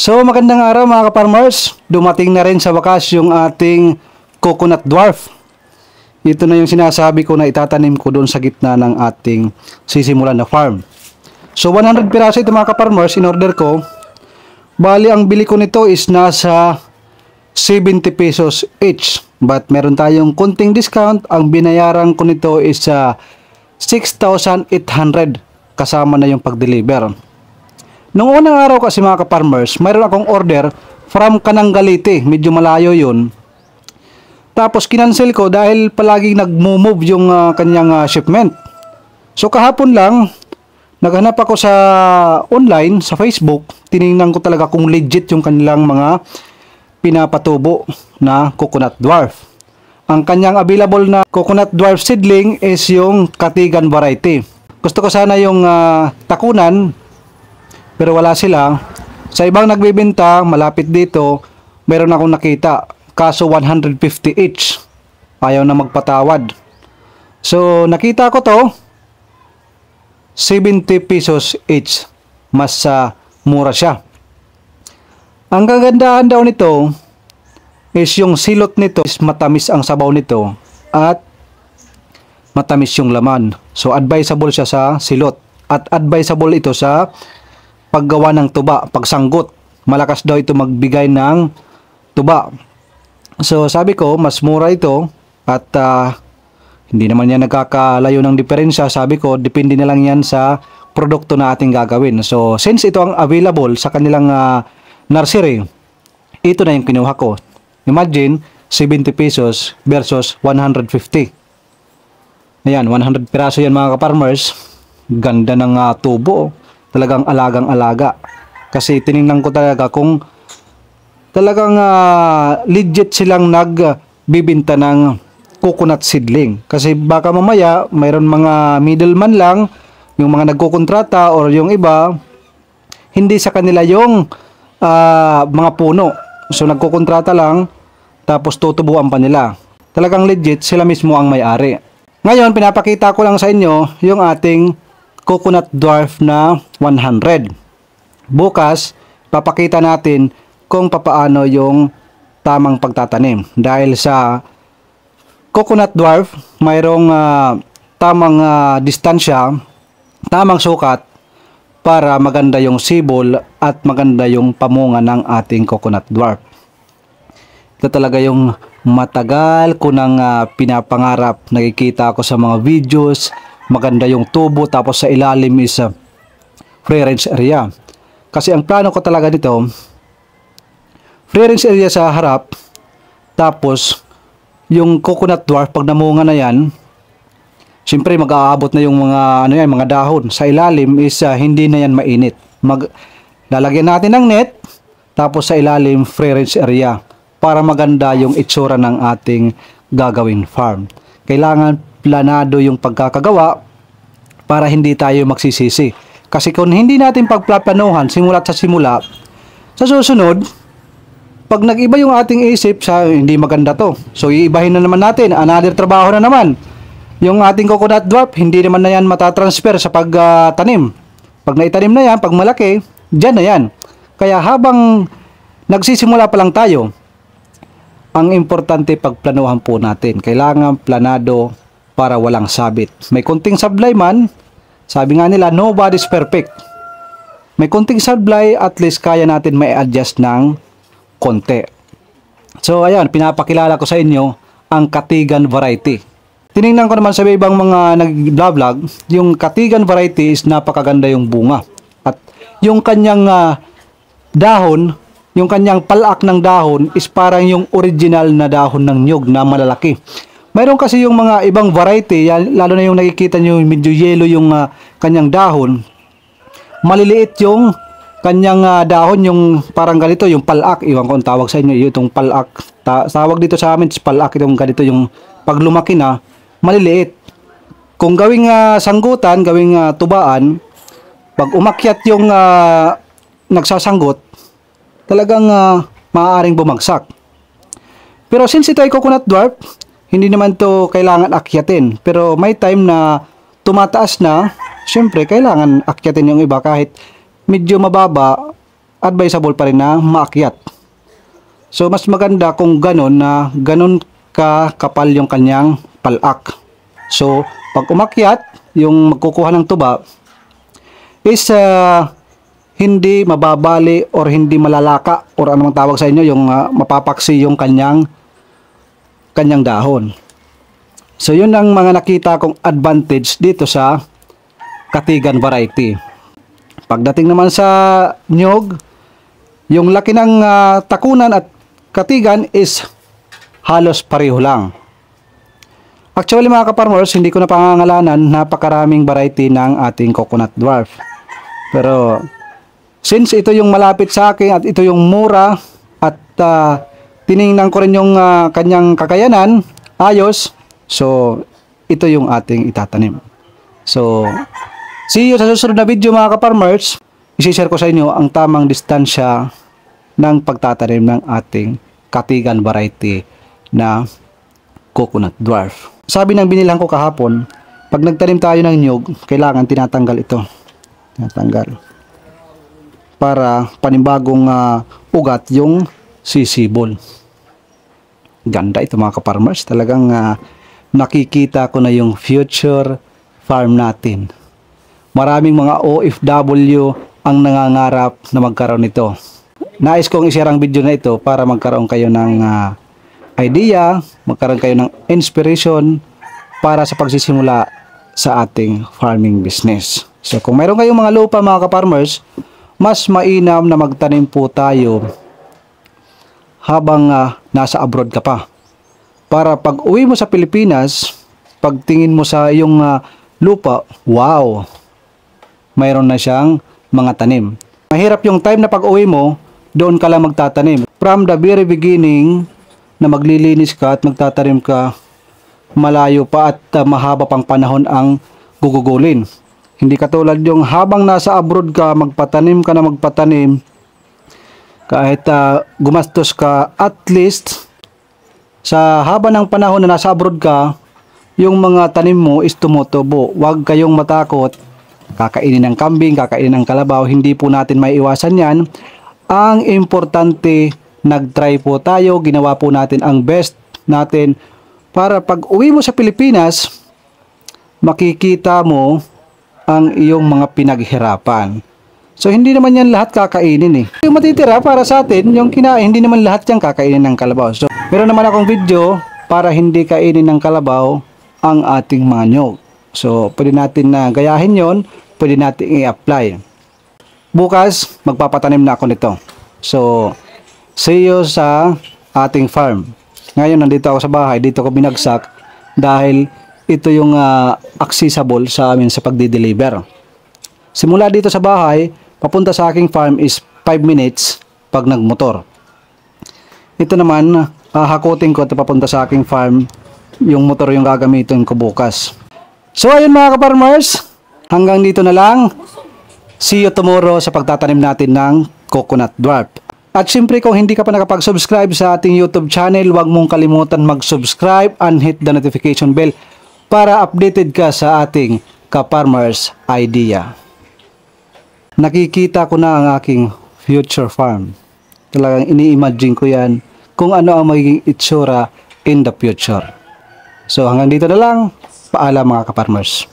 So magandang araw mga ka-farmers, dumating na rin sa wakas yung ating coconut dwarf. Ito na yung sinasabi ko na itatanim ko doon sa gitna ng ating sisimulan na farm. So 100 piraso ito mga ka-farmers in order ko. Bali ang bili ko nito is nasa 70 pesos each. But meron tayong konting discount. Ang binayaran ko nito is 6,800 kasama na yung pag-deliver. Noong unang araw kasi mga ka-farmers, mayroon akong order from Kananggalite. Medyo malayo yun. Tapos kinancel ko dahil palaging nag-move yung kanyang shipment. So kahapon lang, naghanap ako sa online, sa Facebook. Tinignan ko talaga kung legit yung kanilang mga pinapatubo na coconut dwarf. Ang kanyang available na coconut dwarf seedling is yung Katigan variety. Gusto ko sana yung takunan, pero wala sila. Sa ibang nagbebenta, malapit dito, meron akong nakita. Kaso 150 each. Ayaw na magpatawad. So, nakita ko to, 70 pesos each. Mas mura siya. Ang kagandahan daw nito is yung silot nito is matamis ang sabaw nito at matamis yung laman. So, advisable siya sa silot. At advisable ito sa paggawa ng tuba, pagsanggot. Malakas daw ito magbigay ng tuba. So sabi ko, mas mura ito at hindi naman yan nagkakalayo ng diferensya. Sabi ko, depende na lang yan sa produkto na ating gagawin. So since ito ang available sa kanilang nursery, ito na yung kinuha ko. Imagine, 70 pesos versus 150. Ayan, 100 piraso yan mga ka-farmers. Ganda ng tubo. Talagang alagang-alaga. Kasi tiningnan ko talaga kung talagang legit silang nagbibinta ng coconut seedling. Kasi baka mamaya mayroon mga middleman lang, yung mga nagkukontrata or yung iba, hindi sa kanila yung mga puno. So nagkukontrata lang, tapos tutubuan pa nila. Talagang legit, sila mismo ang may-ari. Ngayon, pinapakita ko lang sa inyo yung ating coconut dwarf na 100. Bukas, papakita natin kung papaano yung tamang pagtatanim. Dahil sa coconut dwarf, mayroong tamang distansya, tamang sukat para maganda yung sibol at maganda yung pamunga ng ating coconut dwarf. Ito talaga yung matagal ko nang pinapangarap. Nakikita ko sa mga videos, maganda yung tubo, tapos sa ilalim is free range area. Kasi ang plano ko talaga dito, free range area sa harap, tapos yung coconut dwarf pag namunga na yan, siyempre mag-aabot na yung mga mga dahon. Sa ilalim is hindi na yan mainit. Lalagyan natin ng net, tapos sa ilalim free range area para maganda yung itsura ng ating gagawing farm. Kailangan planado yung pagkakagawa para hindi tayo magsisisi. Kasi kung hindi natin pagplaplanuhan simula sa simula, sa susunod, pag nag-iba yung ating isip, hindi maganda to. So iibahin na naman natin, another trabaho na naman. Yung ating coconut dwarf, hindi naman na yan matatransfer sa pagtanim. Pag naitanim na yan, pag malaki, dyan na yan. Kaya habang nagsisimula pa lang tayo, ang importante pagplanuhan po natin. Kailangan planado para walang sabit. May konting sablay man, sabi nga nila, nobody's perfect. May konting sablay, at least kaya natin may adjust ng konti. So ayan, pinapakilala ko sa inyo ang Katigan variety. Tinignan ko naman sa ibang mga nag-vlog, yung Katigan variety is napakaganda yung bunga. At yung kanyang dahon, yung kanyang palak ng dahon is parang yung original na dahon ng nyug na malalaki. Mayroon kasi yung mga ibang variety, lalo na yung nakikita nyo medyo yellow yung kanyang dahon. Maliliit yung kanyang dahon, yung parang ganito, yung palak. Iwan ko ang tawag sa inyo, itong palak. Tawag dito sa amin, palak, itong ganito, yung pag lumaki na, maliliit. Kung gawing sanggutan, gawing tubaan, pag umakyat yung nagsasanggot, talagang maaaring bumagsak. Pero since ito ay coconut dwarf, hindi naman to kailangan akyatin. Pero may time na tumataas na, syempre kailangan akyatin yung iba kahit medyo mababa, advisable pa rin na maakyat. So mas maganda kung ganon na ganon ka kapal yung kanyang palak. So pag umakyat, yung magkukuha ng tuba is hindi mababali or hindi malalaka or anong tawag sa inyo, yung mapapaksi yung kanyang dahon. So yun ang mga nakita kong advantage dito sa katigan variety. Pagdating naman sa nyog, yung laki ng takunan at katigan is halos pareho lang. Actually mga kaparmers, hindi ko na pangangalanan, napakaraming variety ng ating coconut dwarf. Pero since ito yung malapit sa akin at ito yung mura at tiningnan ko rin yung kanyang kakayanan, ayos, so ito yung ating itatanim. So see you sa susunod na video mga kaparmers. Isishare ko sa inyo ang tamang distansya ng pagtatanim ng ating katigan variety na coconut dwarf. Sabi ng binilhan ko kahapon, pag nagtanim tayo ng nyug, kailangan tinatanggal ito. Tinatanggal. Para panibagong ugat yung sisibol. Ganda ito mga kaparmers. Talagang nakikita ko na yung future farm natin. Maraming mga OFW ang nangangarap na magkaroon nito. Nais kong i-share ang video na ito para magkaroon kayo ng idea, magkaroon kayo ng inspiration para sa pagsisimula sa ating farming business. So kung mayroon kayong mga lupa mga kaparmers, mas mainam na magtanim po tayo habang nasa abroad ka pa. Para pag uwi mo sa Pilipinas, pagtingin mo sa iyong lupa, wow! Mayroon na siyang mga tanim. Mahirap yung time na pag uwi mo, doon ka lang magtatanim. From the very beginning, na maglilinis ka at magtatanim ka, malayo pa at mahaba pang panahon ang gugugulin. Hindi katulad yung habang nasa abroad ka, magpatanim ka na magpatanim, kahit gumastos ka, at least sa haba ng panahon na nasa abroad ka, yung mga tanim mo is tumutubo. Huwag kayong matakot, kakainin ng kambing, kakainin ng kalabaw, hindi po natin maiiwasan yan. Ang importante, nag-try po tayo, ginawa po natin ang best natin para pag uwi mo sa Pilipinas, makikita mo ang iyong mga pinaghirapan. So hindi naman yan lahat kakainin eh. Yung matitira para sa atin, yung kinain, hindi naman lahat yan kakainin ng kalabaw. So meron naman akong video para hindi kainin ng kalabaw ang ating mga nyog. So pwede natin na gayahin yon, pwede natin i-apply. Bukas magpapatanim na ako nito. So see you sa ating farm. Ngayon nandito ako sa bahay, dito ko binagsak dahil ito yung accessible sa amin sa pagdi-deliver. Simula dito sa bahay, papunta sa aking farm is 5 minutes pag nagmotor. Ito naman, hahakutin ko at papunta sa aking farm, yung motor yung gagamitin ko bukas. So ayun mga kaparmers, hanggang dito na lang. See you tomorrow sa pagtatanim natin ng coconut dwarf. At syempre kung hindi ka pa nakapag-subscribe sa ating YouTube channel, huwag mong kalimutan mag-subscribe and hit the notification bell para updated ka sa ating Kaparmers idea. Nakikita ko na ang aking future farm. Talagang ini-imagine ko yan kung ano ang magiging itsura in the future. So hanggang dito na lang. Paalam mga Kaparmers.